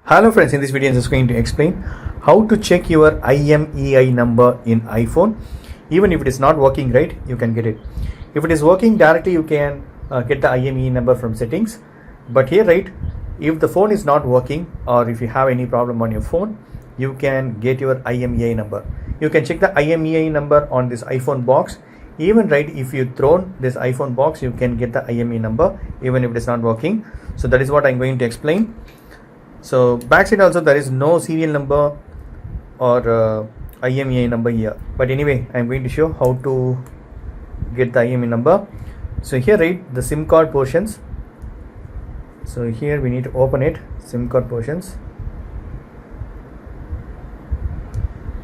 Hello friends, in this video I'm just going to explain how to check your IMEI number in iPhone. Even if it is not working right, you can get it. If it is working directly, you can get the IMEI number from settings. But here, right, if the phone is not working or if you have any problem on your phone, you can get your IMEI number. You can check the IMEI number on this iPhone box. Even right, if you thrown this iPhone box, you can get the IMEI number even if it is not working. So that is what I'm going to explain. So backside also there is no serial number or IMEI number here, but anyway I'm going to show how to get the IMEI number. So here, right, the SIM card portions. So here we need to open it, SIM card portions.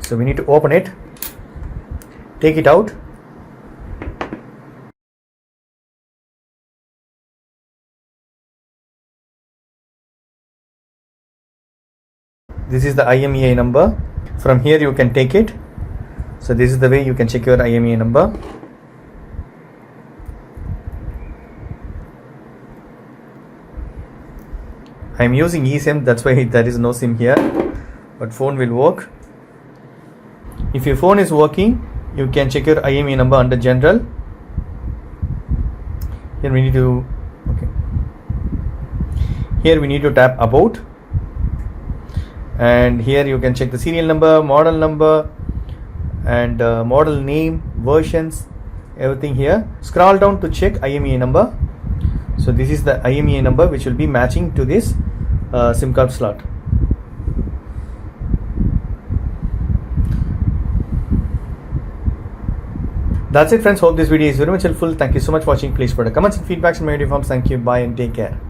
So we need to open it, take it out. This is the IMEI number. From here you can take it. So this is the way you can check your IMEI number. I am using eSIM, that's why there is no SIM here, but phone will work. If your phone is working, you can check your IMEI number under general. Here we need to tap about. And here you can check the serial number, model and model name, versions, everything here. Scroll down to check IMEI number. So this is the IMEI number which will be matching to this SIM card slot. That's it friends, hope this video is very much helpful. Thank you so much for watching. Please put a comments and feedbacks in my video forms. Thank you, bye and take care.